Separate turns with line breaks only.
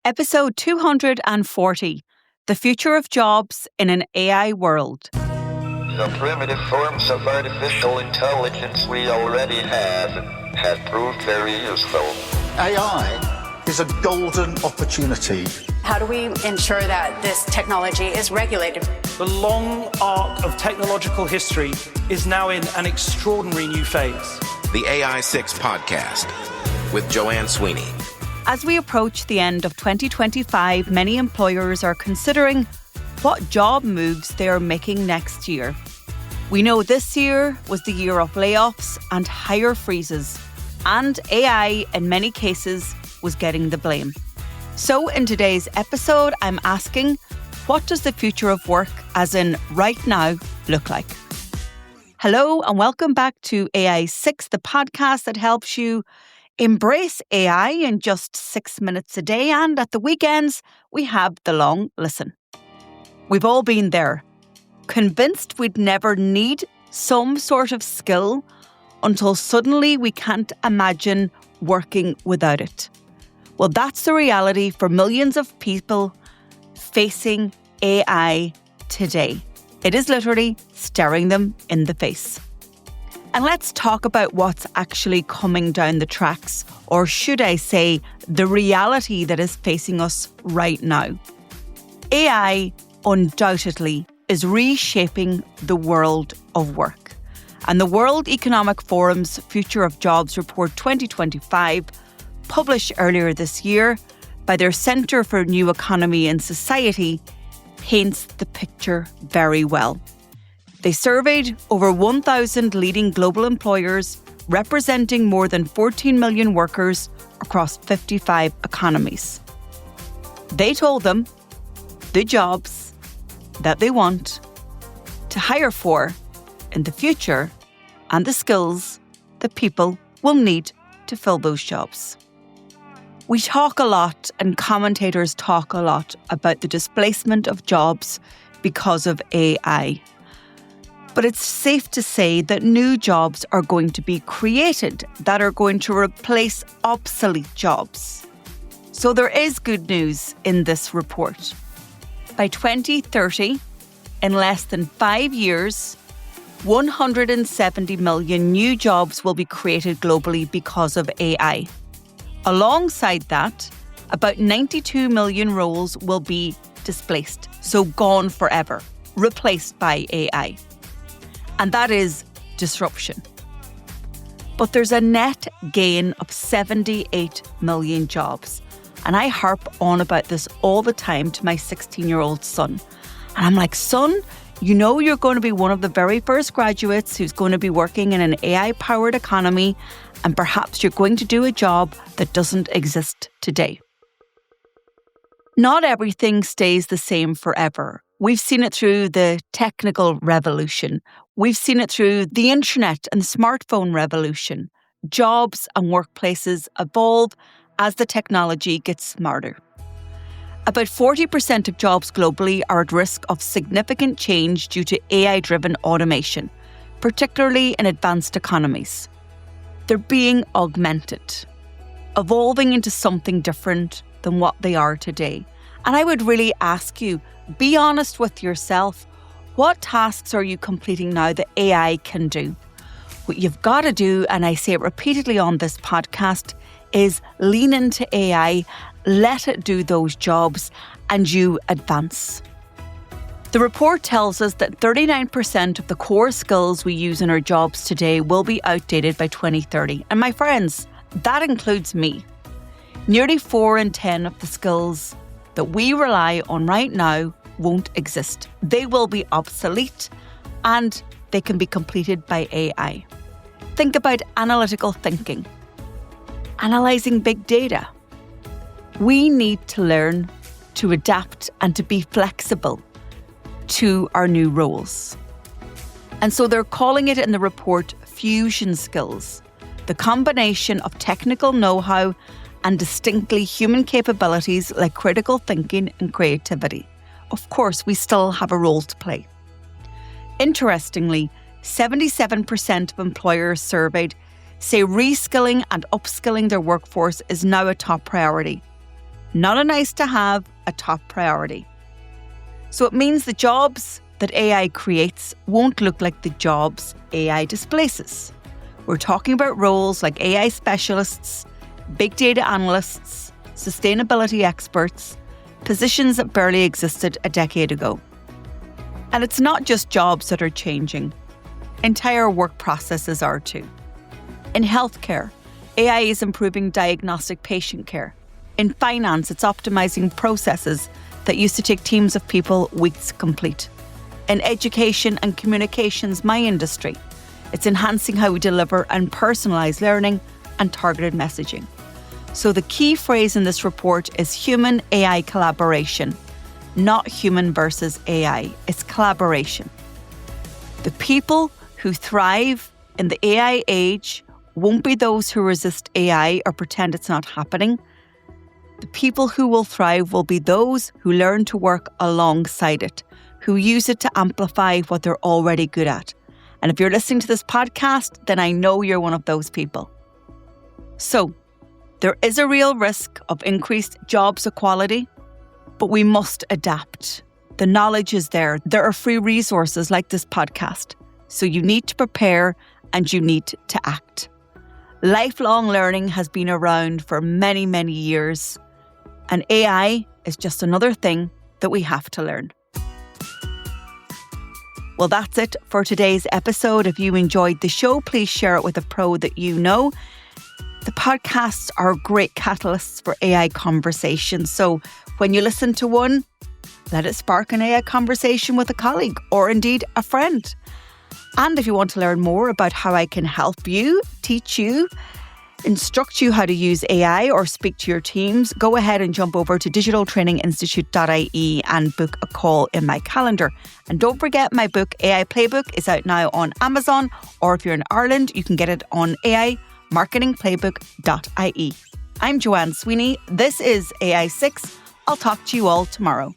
Episode 240, The Future of Jobs in an AI World.
The primitive forms of artificial intelligence we already have proved very useful.
AI is a golden opportunity.
How do we ensure that this technology is regulated?
The long arc of technological history is now in an extraordinary new phase.
The AI 6 podcast with Joanne Sweeney.
As we approach the end of 2025, many employers are considering what job moves they are making next year. We know this year was the year of layoffs and hire freezes, and AI, in many cases, was getting the blame. So in today's episode, I'm asking, what does the future of work, as in right now, look like? Hello, and welcome back to AI 6, the podcast that helps you embrace AI in just 6 minutes a day, and at the weekends, we have the long listen. We've all been there, convinced we'd never need some sort of skill until suddenly we can't imagine working without it. Well, that's the reality for millions of people facing AI today. It is literally staring them in the face. And let's talk about what's actually coming down the tracks, or should I say, the reality that is facing us right now. AI undoubtedly is reshaping the world of work. And the World Economic Forum's Future of Jobs Report 2025, published earlier this year by their Centre for New Economy and Society, paints the picture very well. They surveyed over 1,000 leading global employers representing more than 14 million workers across 55 economies. They told them the jobs that they want to hire for in the future and the skills that people will need to fill those jobs. We talk a lot, and commentators talk a lot, about the displacement of jobs because of AI. But it's safe to say that new jobs are going to be created that are going to replace obsolete jobs. So there is good news in this report. By 2030, in less than 5 years, 170 million new jobs will be created globally because of AI. Alongside that, about 92 million roles will be displaced, so gone forever, replaced by AI. And that is disruption. But there's a net gain of 78 million jobs. And I harp on about this all the time to my 16-year-old son. And I'm like, son, you know you're going to be one of the very first graduates who's going to be working in an AI-powered economy, and perhaps you're going to do a job that doesn't exist today. Not everything stays the same forever. We've seen it through the technical revolution. We've seen it through the internet and smartphone revolution. Jobs and workplaces evolve as the technology gets smarter. About 40% of jobs globally are at risk of significant change due to AI-driven automation, particularly in advanced economies. They're being augmented, evolving into something different than what they are today. And I would really ask you, be honest with yourself. What tasks are you completing now that AI can do? What you've got to do, and I say it repeatedly on this podcast, is lean into AI, let it do those jobs, and you advance. The report tells us that 39% of the core skills we use in our jobs today will be outdated by 2030. And my friends, that includes me. Nearly 4 in 10 of the skills that we rely on right now won't exist. They will be obsolete, and they can be completed by AI. Think about analytical thinking, analysing big data. We need to learn to adapt and to be flexible to our new roles. And so they're calling it in the report fusion skills, the combination of technical know-how and distinctly human capabilities like critical thinking and creativity. Of course, we still have a role to play. Interestingly, 77% of employers surveyed say reskilling and upskilling their workforce is now a top priority. Not a nice to have, a top priority. So it means the jobs that AI creates won't look like the jobs AI displaces. We're talking about roles like AI specialists, big data analysts, sustainability experts, positions that barely existed a decade ago. And it's not just jobs that are changing. Entire work processes are too. In healthcare, AI is improving diagnostic patient care. In finance, it's optimizing processes that used to take teams of people weeks to complete. In education and communications, my industry, it's enhancing how we deliver and personalise learning and targeted messaging. So the key phrase in this report is human-AI collaboration, not human versus AI. It's collaboration. The people who thrive in the AI age won't be those who resist AI or pretend it's not happening. The people who will thrive will be those who learn to work alongside it, who use it to amplify what they're already good at. And if you're listening to this podcast, then I know you're one of those people. So, there is a real risk of increased jobs equality, but we must adapt. The knowledge is there. There are free resources like this podcast. So you need to prepare and you need to act. Lifelong learning has been around for many, many years. And AI is just another thing that we have to learn. Well, that's it for today's episode. If you enjoyed the show, please share it with a pro that you know. The podcasts are great catalysts for AI conversations. So when you listen to one, let it spark an AI conversation with a colleague or indeed a friend. And if you want to learn more about how I can help you, teach you, instruct you how to use AI or speak to your teams, go ahead and jump over to digitaltraininginstitute.ie and book a call in my calendar. And don't forget, my book AI Playbook is out now on Amazon, or if you're in Ireland, you can get it on aimarketingplaybook.ie. I'm Joanne Sweeney. This is AI6. I'll talk to you all tomorrow.